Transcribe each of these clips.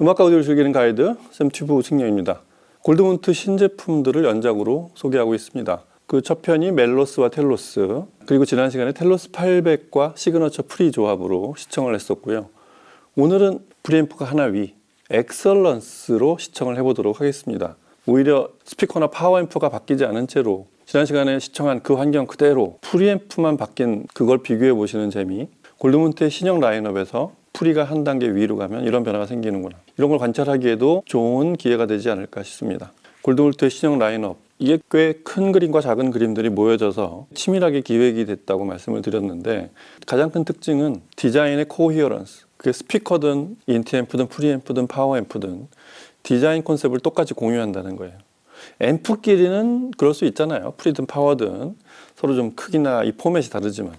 음악과 오디오를 즐기는 가이드 샘튜브 승려입니다. 골드문트 신제품들을 연작으로 소개하고 있습니다. 그 첫 편이 멜로스와 텔로스, 그리고 지난 시간에 텔로스 800과 시그너처 프리 조합으로 시청을 했었고요. 오늘은 프리앰프가 하나 위 엑설런스로 시청을 해보도록 하겠습니다. 오히려 스피커나 파워앰프가 바뀌지 않은 채로 지난 시간에 시청한 그 환경 그대로 프리앰프만 바뀐 그걸 비교해 보시는 재미. 골드문트의 신형 라인업에서 프리가 한 단계 위로 가면 이런 변화가 생기는구나, 이런 걸 관찰하기에도 좋은 기회가 되지 않을까 싶습니다. 골드문트의 신형 라인업, 이게 꽤 큰 그림과 작은 그림들이 모여져서 치밀하게 기획이 됐다고 말씀을 드렸는데, 가장 큰 특징은 디자인의 코히어런스. 그게 스피커든 인티앰프든 프리앰프든 파워앰프든 디자인 컨셉을 똑같이 공유한다는 거예요. 앰프끼리는 그럴 수 있잖아요. 프리든 파워든 서로 좀 크기나 이 포맷이 다르지만,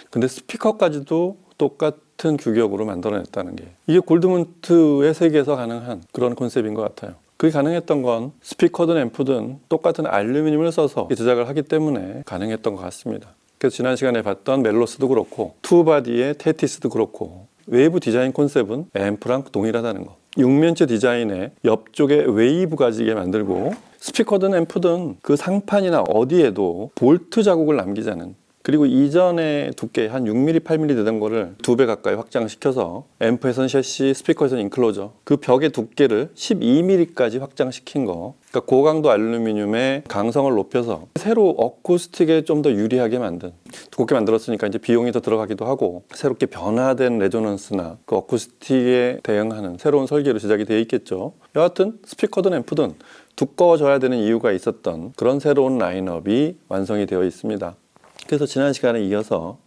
근데 스피커까지도 똑같은 규격으로 만들어냈다는 게, 이게 골드문트의 세계에서 가능한 그런 컨셉인 것 같아요. 그게 가능했던 건 스피커든 앰프든 똑같은 알루미늄을 써서 제작을 하기 때문에 가능했던 것 같습니다. 그래서 지난 시간에 봤던 멜로스도 그렇고 투바디의 테티스도 그렇고, 외부 디자인 컨셉은 앰프랑 동일하다는 거. 육면체 디자인에 옆쪽에 웨이브 가지게 만들고, 스피커든 앰프든 그 상판이나 어디에도 볼트 자국을 남기지 않은, 그리고 이전에 두께 한 6mm, 8mm 되던 거를 2배 가까이 확장시켜서 앰프에서는 셰시, 스피커에서는 인클로저, 그 벽의 두께를 12mm까지 확장시킨 거. 그러니까 고강도 알루미늄의 강성을 높여서 새로 어쿠스틱에 좀 더 유리하게 만든, 두껍게 만들었으니까 이제 비용이 더 들어가기도 하고 새롭게 변화된 레조넌스나 그 어쿠스틱에 대응하는 새로운 설계로 제작이 되어 있겠죠. 여하튼 스피커든 앰프든 두꺼워져야 되는 이유가 있었던 그런 새로운 라인업이 완성이 되어 있습니다. 그래서 지난 시간에 이어서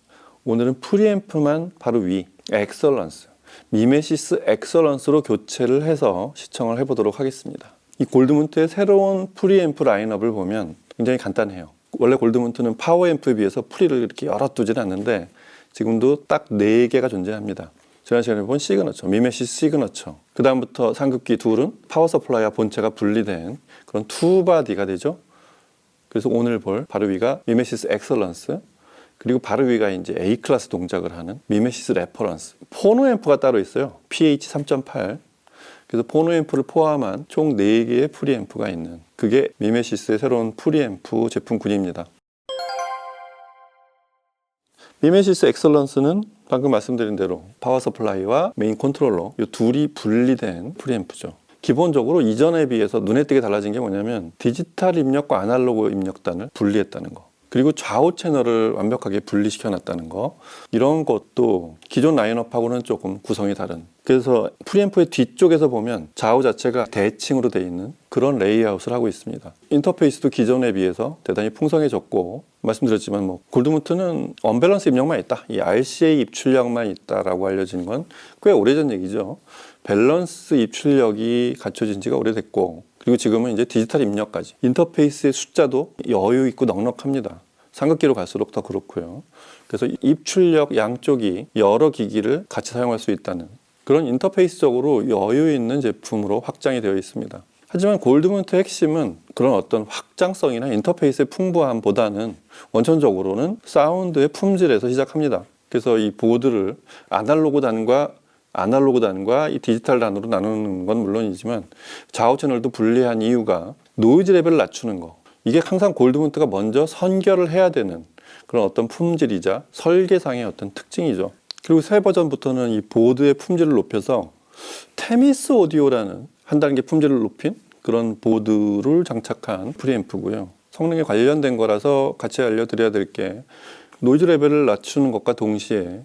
오늘은 프리앰프만 바로 위 엑설런스, 미메시스 엑설런스로 교체를 해서 시청을 해보도록 하겠습니다. 이 골드문트의 새로운 프리앰프 라인업을 보면 굉장히 간단해요. 원래 골드문트는 파워앰프에 비해서 프리를 이렇게 여러 두지는 않는데 지금도 딱 4개가 존재합니다. 지난 시간에 본 시그너처, 미메시스 시그너처, 그 다음부터 상급기 둘은 파워 서플라이와 본체가 분리된 그런 투바디가 되죠. 그래서 오늘 볼 바로 위가 미메시스 엑설런스, 그리고 바로 위가 이제 A클래스 동작을 하는 미메시스 레퍼런스. 포노 앰프가 따로 있어요. PH 3.8. 그래서 포노 앰프를 포함한 총 4개의 프리앰프가 있는, 그게 미메시스의 새로운 프리앰프 제품군입니다. 미메시스 엑설런스는 방금 말씀드린 대로 파워 서플라이와 메인 컨트롤러, 이 둘이 분리된 프리앰프죠. 기본적으로 이전에 비해서 눈에 띄게 달라진 게 뭐냐면 디지털 입력과 아날로그 입력단을 분리했다는 거, 그리고 좌우 채널을 완벽하게 분리시켜 놨다는 거, 이런 것도 기존 라인업하고는 조금 구성이 다른. 그래서 프리앰프의 뒤쪽에서 보면 좌우 자체가 대칭으로 되어 있는 그런 레이아웃을 하고 있습니다. 인터페이스도 기존에 비해서 대단히 풍성해졌고, 말씀드렸지만 뭐 골드문트는 언밸런스 입력만 있다, 이 RCA 입출력만 있다라고 알려진 건 꽤 오래전 얘기죠. 밸런스 입출력이 갖춰진 지가 오래됐고, 그리고 지금은 이제 디지털 입력까지, 인터페이스의 숫자도 여유 있고 넉넉합니다. 상급기로 갈수록 더 그렇고요. 그래서 입출력 양쪽이 여러 기기를 같이 사용할 수 있다는 그런 인터페이스적으로 여유 있는 제품으로 확장이 되어 있습니다. 하지만 골드문트의 핵심은 그런 어떤 확장성이나 인터페이스의 풍부함보다는 원천적으로는 사운드의 품질에서 시작합니다. 그래서 이 보드를 아날로그 단과 이 디지털 단으로 나누는 건 물론이지만 좌우 채널도 분리한 이유가 노이즈 레벨을 낮추는 거. 이게 항상 골드문트가 먼저 선결을 해야 되는 그런 어떤 품질이자 설계상의 어떤 특징이죠. 그리고 새 버전부터는 이 보드의 품질을 높여서 테미스 오디오라는 한 단계 품질을 높인 그런 보드를 장착한 프리앰프고요. 성능에 관련된 거라서 같이 알려드려야 될 게, 노이즈 레벨을 낮추는 것과 동시에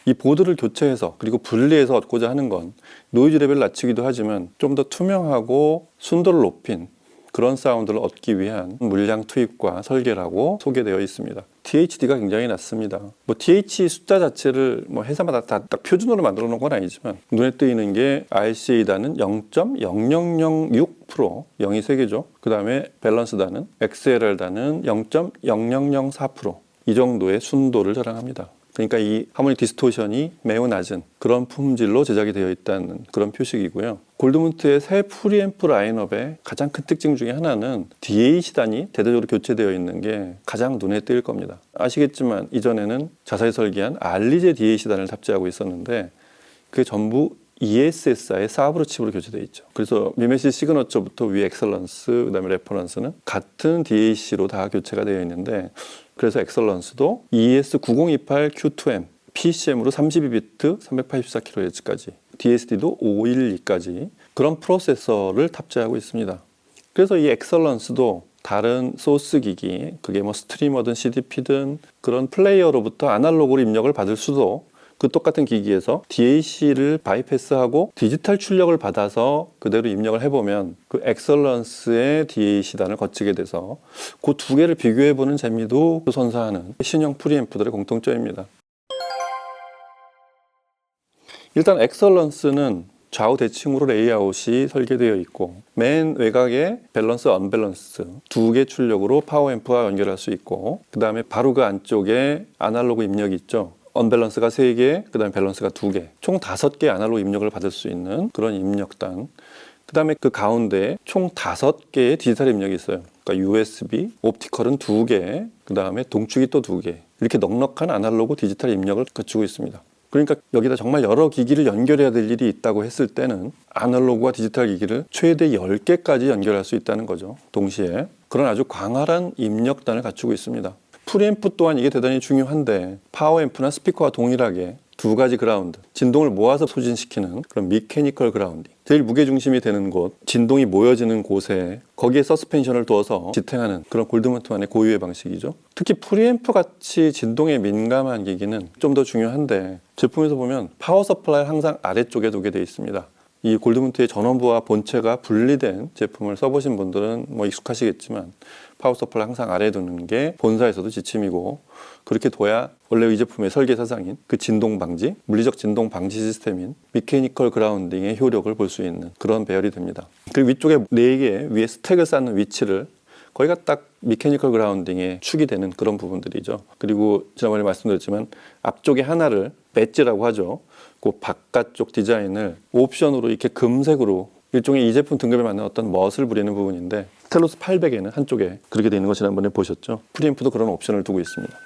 이 보드를 교체해서 그리고 분리해서 얻고자 하는 건 노이즈 레벨을 낮추기도 하지만 좀 더 투명하고 순도를 높인 그런 사운드를 얻기 위한 물량 투입과 설계라고 소개되어 있습니다. THD가 굉장히 낮습니다. 뭐 TH 숫자 자체를 뭐 회사마다 다 딱 표준으로 만들어 놓은 건 아니지만 눈에 띄는 게 RCA단은 0.0006%, 0이 3개죠. 그 다음에 밸런스단은 XLR단은 0.0004%, 이 정도의 순도를 자랑합니다. 그러니까 이 하모닉 디스토션이 매우 낮은 그런 품질로 제작이 되어 있다는 그런 표식이고요. 골드문트의 새 프리앰프 라인업의 가장 큰 특징 중에 하나는 DAC단이 대대적으로 교체되어 있는 게 가장 눈에 띌 겁니다. 아시겠지만 이전에는 자사히 설계한 알리제 DAC단을 탑재하고 있었는데 그게 전부 ESSI의 사브로 칩으로 교체되어 있죠. 그래서 미메시스 시그너처부터 위 엑셀런스, 그다음에 레퍼런스는 같은 DAC로 다 교체가 되어 있는데, 그래서 엑셀런스도 ES9028Q2M PCM으로 32비트 384kHz까지, DSD도 512까지 그런 프로세서를 탑재하고 있습니다. 그래서 이 엑셀런스도 다른 소스 기기, 그게 뭐 스트리머든 CDP든 그런 플레이어로부터 아날로그로 입력을 받을 수도, 그 똑같은 기기에서 DAC를 바이패스하고 디지털 출력을 받아서 그대로 입력을 해보면 그 엑셀런스의 DAC단을 거치게 돼서 그 두 개를 비교해보는 재미도 선사하는 신형 프리앰프들의 공통점입니다. 일단 엑셀런스는 좌우 대칭으로 레이아웃이 설계되어 있고, 맨 외곽에 밸런스, 언밸런스 두 개 출력으로 파워앰프와 연결할 수 있고, 그 다음에 바로 그 안쪽에 아날로그 입력이 있죠. 언밸런스가 3개, 그 다음에 밸런스가 2개, 총 5개 아날로그 입력을 받을 수 있는 그런 입력단. 그 다음에 그 가운데 총 5개의 디지털 입력이 있어요. 그러니까 USB, 옵티컬은 2개, 그 다음에 동축이 또 2개. 이렇게 넉넉한 아날로그 디지털 입력을 갖추고 있습니다. 그러니까 여기다 정말 여러 기기를 연결해야 될 일이 있다고 했을 때는 아날로그와 디지털 기기를 최대 10개까지 연결할 수 있다는 거죠. 동시에. 그런 아주 광활한 입력단을 갖추고 있습니다. 프리앰프 또한 이게 대단히 중요한데, 파워앰프나 스피커와 동일하게 두 가지 그라운드, 진동을 모아서 소진시키는 그런 미케니컬 그라운딩, 제일 무게중심이 되는 곳, 진동이 모여지는 곳에 거기에 서스펜션을 두어서 지탱하는 그런 골드먼트만의 고유의 방식이죠. 특히 프리앰프 같이 진동에 민감한 기기는 좀 더 중요한데, 제품에서 보면 파워 서플라이를 항상 아래쪽에 두게 되어 있습니다. 이 골드먼트의 전원부와 본체가 분리된 제품을 써보신 분들은 뭐 익숙하시겠지만, 파워 서플라이 항상 아래에 두는 게 본사에서도 지침이고, 그렇게 둬야 원래 이 제품의 설계 사상인 그 진동 방지, 물리적 진동 방지 시스템인 미케니컬 그라운딩의 효력을 볼 수 있는 그런 배열이 됩니다. 그리고 위쪽에 4개 위에 스택을 쌓는 위치를 거기가 딱 미케니컬 그라운딩의 축이 되는 그런 부분들이죠. 그리고 지난번에 말씀드렸지만 앞쪽에 하나를 맷지라고 하죠. 그 바깥쪽 디자인을 옵션으로 이렇게 금색으로, 일종의 이 제품 등급에 맞는 어떤 멋을 부리는 부분인데, 텔로스 800에는 한쪽에 그렇게 되어 있는 거 지난번에 보셨죠. 프리앰프도 그런 옵션을 두고 있습니다.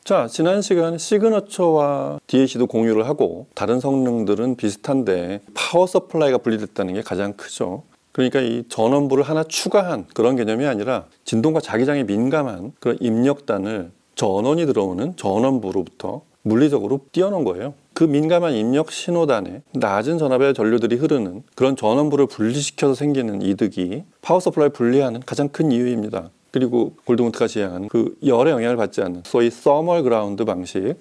자, 지난 시간 시그너처와 DAC도 공유를 하고 다른 성능들은 비슷한데 파워 서플라이가 분리됐다는 게 가장 크죠. 그러니까 이 전원부를 하나 추가한 그런 개념이 아니라 진동과 자기장에 민감한 그런 입력단을 전원이 들어오는 전원부로부터 물리적으로 띄워놓은 거예요. 그 민감한 입력 신호단에 낮은 전압의 전류들이 흐르는 그런 전원부를 분리시켜서 생기는 이득이 파워 서플라이 분리하는 가장 큰 이유입니다. 그리고 골드먼트가 지향하는 그 열의 영향을 받지 않는 소위 서멀 그라운드 방식,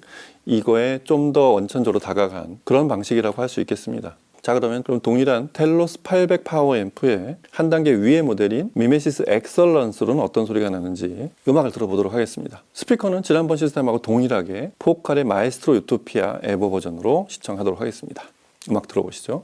이거에 좀 더 원천적으로 다가간 그런 방식이라고 할 수 있겠습니다. 자, 그럼 동일한 텔로스 800 파워 앰프의 한 단계 위의 모델인 미메시스 엑셀런스로는 어떤 소리가 나는지 음악을 들어보도록 하겠습니다. 스피커는 지난번 시스템하고 동일하게 포칼의 마에스트로 유토피아 에버 버전으로 시청하도록 하겠습니다. 음악 들어보시죠.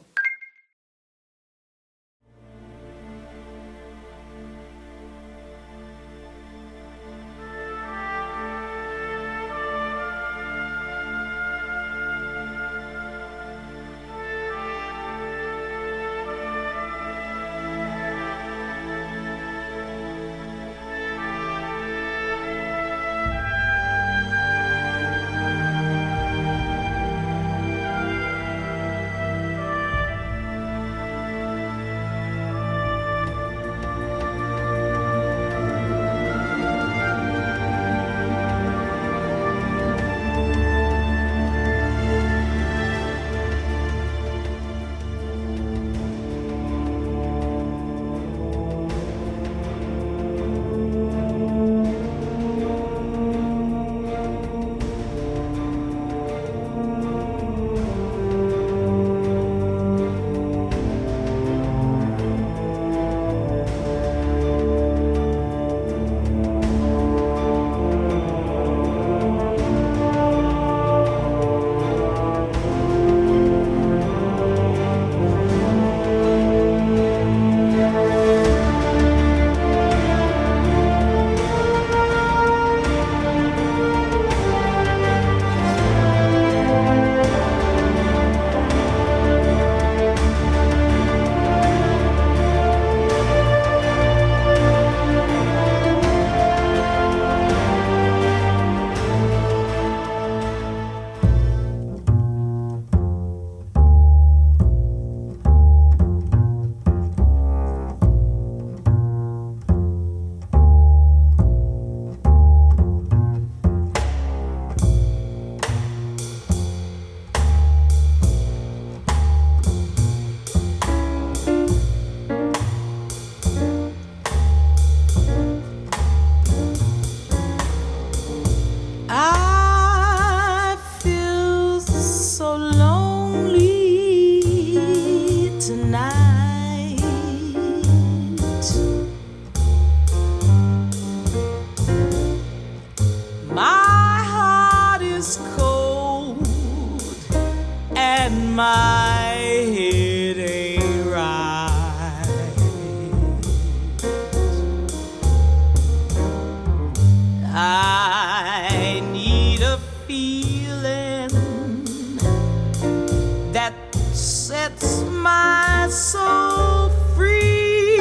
I feel so lonely tonight. My heart is cold and my head ain't right. I need a feeling that sets my soul free.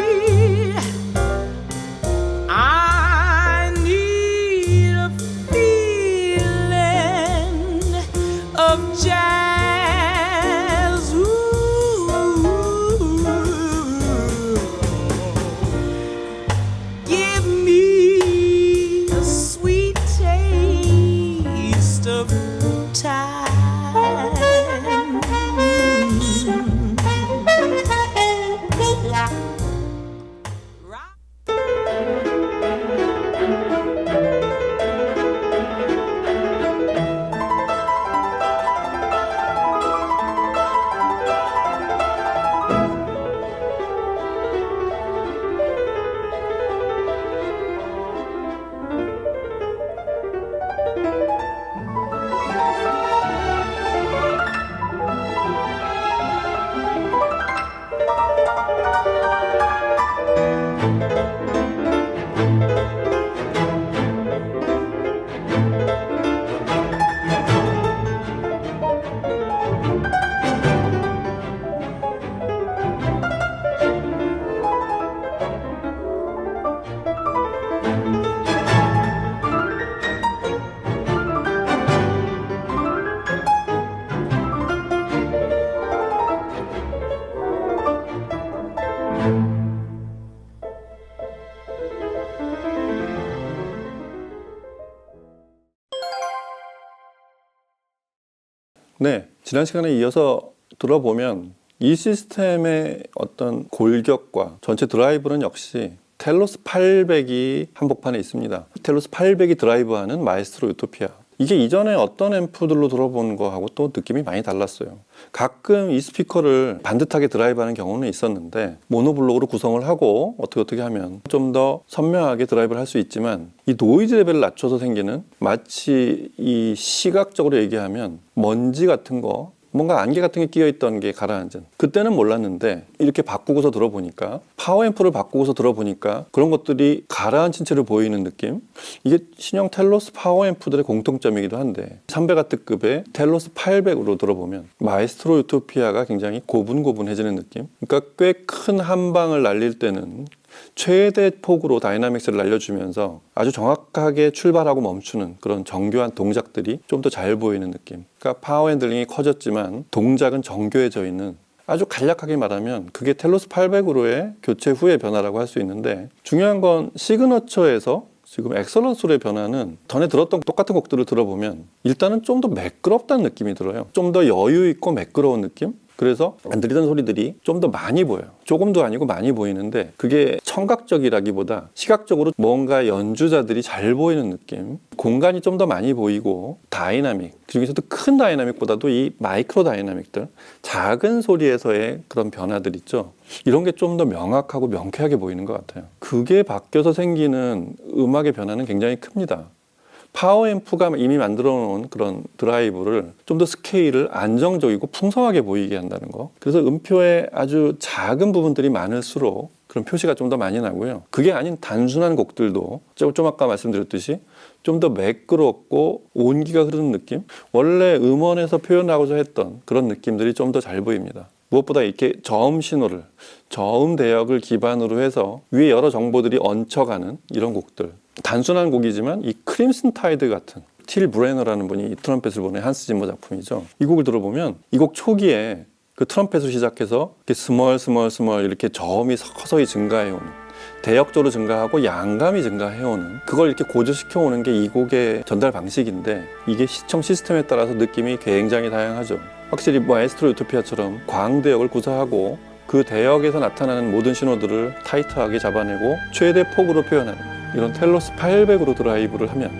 I need a feeling of jazz. Ooh. Give me a sweet taste of time. 네, 지난 시간에 이어서 들어보면 이 시스템의 어떤 골격과 전체 드라이브는 역시 텔로스 800이 한복판에 있습니다. 텔로스 800이 드라이브하는 마에스트로 유토피아. 이게 이전에 어떤 앰프들로 들어본 거하고 또 느낌이 많이 달랐어요. 가끔 이 스피커를 반듯하게 드라이브하는 경우는 있었는데 모노블록으로 구성을 하고 어떻게 하면 좀 더 선명하게 드라이브를 할 수 있지만 이 노이즈 레벨을 낮춰서 생기는, 마치 이 시각적으로 얘기하면 먼지 같은 거, 뭔가 안개 같은 게 끼어있던 게 가라앉은, 그때는 몰랐는데 이렇게 바꾸고서 들어보니까, 파워앰프를 바꾸고서 들어보니까 그런 것들이 가라앉힌 채로 보이는 느낌. 이게 신형 텔로스 파워앰프들의 공통점이기도 한데 300W급의 텔로스 800으로 들어보면 마에스트로 유토피아가 굉장히 고분고분해지는 느낌. 그러니까 꽤 큰 한 방을 날릴 때는 최대 폭으로 다이나믹스를 날려주면서 아주 정확하게 출발하고 멈추는 그런 정교한 동작들이 좀 더 잘 보이는 느낌. 그러니까 파워 핸들링이 커졌지만 동작은 정교해져 있는, 아주 간략하게 말하면 그게 텔로스 800으로의 교체 후의 변화라고 할 수 있는데, 중요한 건 시그너처에서 지금 엑설런스로의 변화는 전에 들었던 똑같은 곡들을 들어보면 일단은 좀 더 매끄럽다는 느낌이 들어요. 좀 더 여유 있고 매끄러운 느낌? 그래서 안 들리던 소리들이 좀 더 많이 보여요. 조금도 아니고 많이 보이는데 그게 청각적이라기보다 시각적으로 뭔가 연주자들이 잘 보이는 느낌. 공간이 좀 더 많이 보이고 다이나믹, 그중에서도 큰 다이나믹보다도 이 마이크로 다이나믹들, 작은 소리에서의 그런 변화들 있죠. 이런 게 좀 더 명확하고 명쾌하게 보이는 것 같아요. 그게 바뀌어서 생기는 음악의 변화는 굉장히 큽니다. 파워앰프가 이미 만들어 놓은 그런 드라이브를 좀 더 스케일을 안정적이고 풍성하게 보이게 한다는 거. 그래서 음표에 아주 작은 부분들이 많을수록 그런 표시가 좀 더 많이 나고요. 그게 아닌 단순한 곡들도 좀 아까 말씀드렸듯이 좀 더 매끄럽고 온기가 흐르는 느낌, 원래 음원에서 표현하고자 했던 그런 느낌들이 좀 더 잘 보입니다. 무엇보다 이렇게 저음 신호를, 저음 대역을 기반으로 해서 위에 여러 정보들이 얹혀가는 이런 곡들, 단순한 곡이지만 이 크림슨 타이드 같은, 틸 브레너라는 분이 이 트럼펫을 보낸 한스 짐머 작품이죠. 이 곡을 들어보면 이 곡 초기에 그 트럼펫으로 시작해서 이렇게 스멀 이렇게 저음이 서서히 증가해오는, 대역적으로 증가하고 양감이 증가해오는, 그걸 이렇게 고조시켜오는 게 이 곡의 전달 방식인데, 이게 시청 시스템에 따라서 느낌이 굉장히 다양하죠. 확실히 마에스트로 유토피아처럼 광대역을 구사하고 그 대역에서 나타나는 모든 신호들을 타이트하게 잡아내고 최대 폭으로 표현하는 이런 텔로스 800으로 드라이브를 하면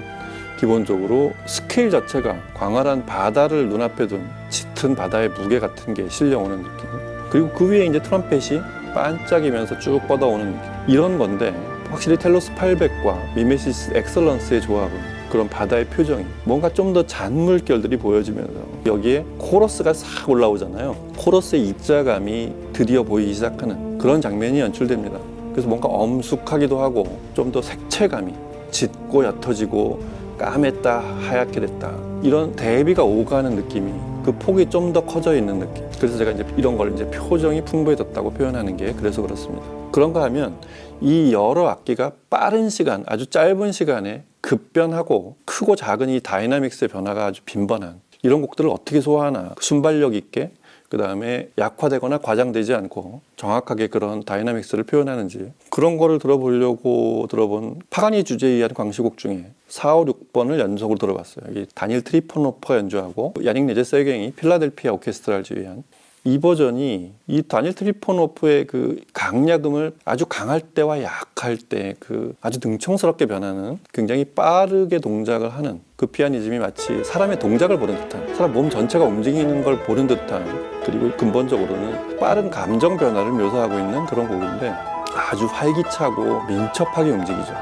기본적으로 스케일 자체가 광활한 바다를 눈앞에 둔 짙은 바다의 무게 같은 게 실려오는 느낌. 그리고 그 위에 이제 트럼펫이 반짝이면서 쭉 뻗어오는 느낌. 이런 건데 확실히 텔로스 800과 미메시스 엑설런스의 조합은 그런 바다의 표정이 뭔가 좀 더 잔물결들이 보여지면서 여기에 코러스가 싹 올라오잖아요. 코러스의 입자감이 드디어 보이기 시작하는 그런 장면이 연출됩니다. 그래서 뭔가 엄숙하기도 하고 좀 더 색채감이 짙고 옅어지고 까맸다 하얗게 됐다 이런 대비가 오가는 느낌이 그 폭이 좀 더 커져 있는 느낌. 그래서 제가 이제 이런 걸 이제 표정이 풍부해졌다고 표현하는 게 그래서 그렇습니다. 그런가 하면 이 여러 악기가 빠른 시간, 아주 짧은 시간에 급변하고 크고 작은 이 다이나믹스의 변화가 아주 빈번한 이런 곡들을 어떻게 소화하나 순발력 있게 그 다음에 약화되거나 과장되지 않고 정확하게 그런 다이나믹스를 표현하는지 그런 거를 들어보려고 들어본 파가니 주제에 의한 광시곡 중에 4, 5, 6번을 연속으로 들어봤어요. 이 다니엘 트리포노프가 연주하고 야닉 네제세갱이 필라델피아 오케스트라를 지휘한 이 버전이 이 다니엘 트리포노프의 그 강약음을 아주 강할 때와 약할 때 그 아주 능청스럽게 변하는 굉장히 빠르게 동작을 하는 그 피아니즘이 마치 사람의 동작을 보는 듯한 사람 몸 전체가 움직이는 걸 보는 듯한 그리고 근본적으로는 빠른 감정 변화를 묘사하고 있는 그런 곡인데 아주 활기차고 민첩하게 움직이죠.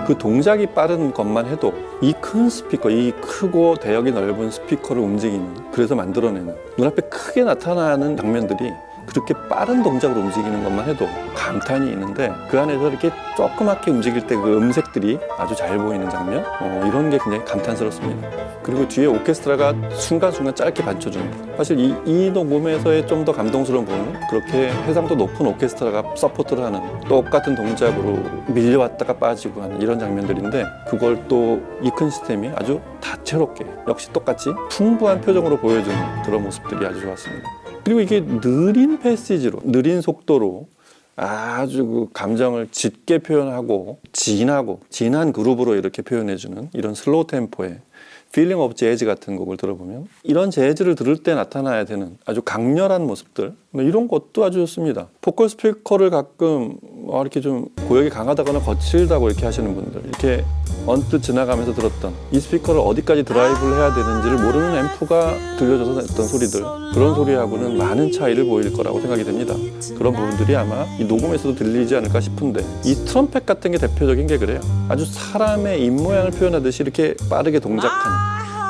그 동작이 빠른 것만 해도 이 큰 스피커, 이 크고 대역이 넓은 스피커를 움직이는 그래서 만들어내는 눈앞에 크게 나타나는 장면들이 그렇게 빠른 동작으로 움직이는 것만 해도 감탄이 있는데 그 안에서 이렇게 조그맣게 움직일 때 그 음색들이 아주 잘 보이는 장면 이런 게 굉장히 감탄스럽습니다. 그리고 뒤에 오케스트라가 순간순간 짧게 받쳐주는 사실 이 녹음에서의 좀 더 감동스러운 부분은 그렇게 해상도 높은 오케스트라가 서포트를 하는 똑같은 동작으로 밀려왔다가 빠지고 하는 이런 장면들인데 그걸 또 이 큰 시스템이 아주 다채롭게 역시 똑같이 풍부한 표정으로 보여주는 그런 모습들이 아주 좋았습니다. 그리고 이게 느린 패시지로 느린 속도로 아주 그 감정을 짙게 표현하고 진한 그루브로 이렇게 표현해주는 이런 슬로우 템포의 필링 오브 재즈 같은 곡을 들어보면 이런 재즈를 들을 때 나타나야 되는 아주 강렬한 모습들 이런 것도 아주 좋습니다. 포컬 스피커를 가끔 이렇게 좀 고역이 강하다거나 거칠다고 이렇게 하시는 분들 이렇게 언뜻 지나가면서 들었던 이 스피커를 어디까지 드라이브를 해야 되는지를 모르는 앰프가 들려줘서 냈던 소리들 그런 소리하고는 많은 차이를 보일 거라고 생각이 됩니다. 그런 부분들이 아마 이 녹음에서도 들리지 않을까 싶은데 이 트럼펫 같은 게 대표적인 게 그래요. 아주 사람의 입모양을 표현하듯이 이렇게 빠르게 동작하는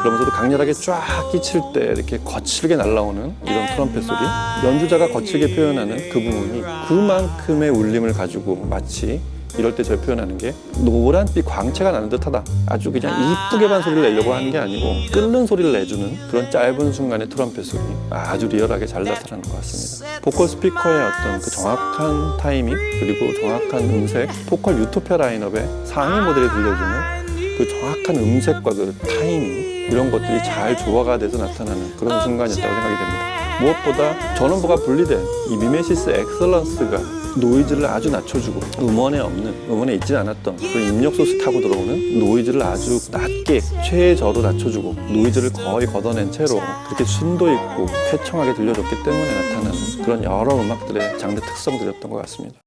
그러면서도 강렬하게 쫙 끼칠 때 이렇게 거칠게 날아오는 이런 트럼펫 소리 연주자가 거칠게 표현하는 그 부분이 그만큼의 울림을 가지고 마치 이럴 때 제가 표현하는 게 노란빛 광채가 나는 듯하다 아주 그냥 이쁘게만 소리를 내려고 하는 게 아니고 끓는 소리를 내주는 그런 짧은 순간의 트럼펫 소리 아주 리얼하게 잘 나타나는 것 같습니다. 보컬 스피커의 어떤 그 정확한 타이밍 그리고 정확한 음색 보컬 유토피아 라인업의 상위 모델이 들려주는 그 정확한 음색과 그 타이밍 이런 것들이 잘 조화가 돼서 나타나는 그런 순간이었다고 생각이 됩니다. 무엇보다 전원부가 분리된 이 미메시스 엑설런스가 노이즈를 아주 낮춰주고 음원에 있지 않았던 그 입력 소스 타고 들어오는 노이즈를 아주 낮게 최저로 낮춰주고 노이즈를 거의 걷어낸 채로 그렇게 순도 있고 쾌청하게 들려줬기 때문에 나타나는 그런 여러 음악들의 장르 특성들이었던 것 같습니다.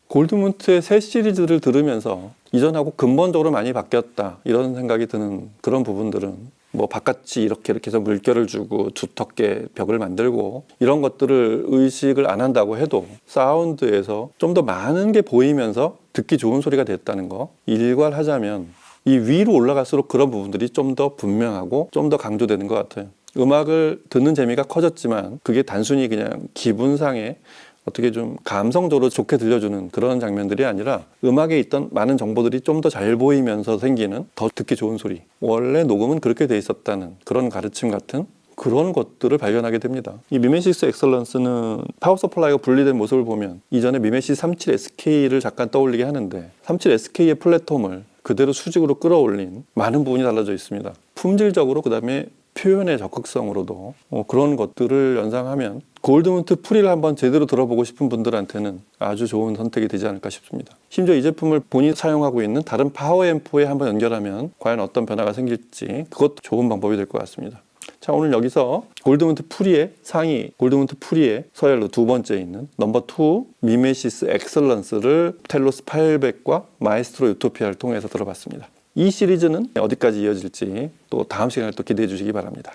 골드문트의 새 시리즈를 들으면서 이전하고 근본적으로 많이 바뀌었다 이런 생각이 드는 그런 부분들은 뭐 바깥이 이렇게 해서 물결을 주고 두텁게 벽을 만들고 이런 것들을 의식을 안 한다고 해도 사운드에서 좀 더 많은 게 보이면서 듣기 좋은 소리가 됐다는 거 일괄하자면 이 위로 올라갈수록 그런 부분들이 좀 더 분명하고 좀 더 강조되는 것 같아요. 음악을 듣는 재미가 커졌지만 그게 단순히 그냥 기분상의 어떻게 좀 감성적으로 좋게 들려주는 그런 장면들이 아니라 음악에 있던 많은 정보들이 좀 더 잘 보이면서 생기는 더 듣기 좋은 소리 원래 녹음은 그렇게 돼 있었다는 그런 가르침 같은 그런 것들을 발견하게 됩니다. 이 미메시스 엑설런스는 파워 서플라이가 분리된 모습을 보면 이전에 미메시스 37SK를 잠깐 떠올리게 하는데 37SK의 플랫폼을 그대로 수직으로 끌어올린 많은 부분이 달라져 있습니다. 품질적으로 그 다음에 표현의 적극성으로도 그런 것들을 연상하면 골드문트 프리를 한번 제대로 들어보고 싶은 분들한테는 아주 좋은 선택이 되지 않을까 싶습니다. 심지어 이 제품을 본인이 사용하고 있는 다른 파워 앰프에 한번 연결하면 과연 어떤 변화가 생길지 그것도 좋은 방법이 될 것 같습니다. 자, 오늘 여기서 골드문트 프리의 상위, 골드문트 프리의 서열로 두 번째 있는 넘버 2 미메시스 엑설런스를 텔로스 800과 마에스트로 유토피아를 통해서 들어봤습니다. 이 시리즈는 어디까지 이어질지 또 다음 시간에 또 기대해 주시기 바랍니다.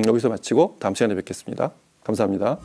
여기서 마치고 다음 시간에 뵙겠습니다. 감사합니다.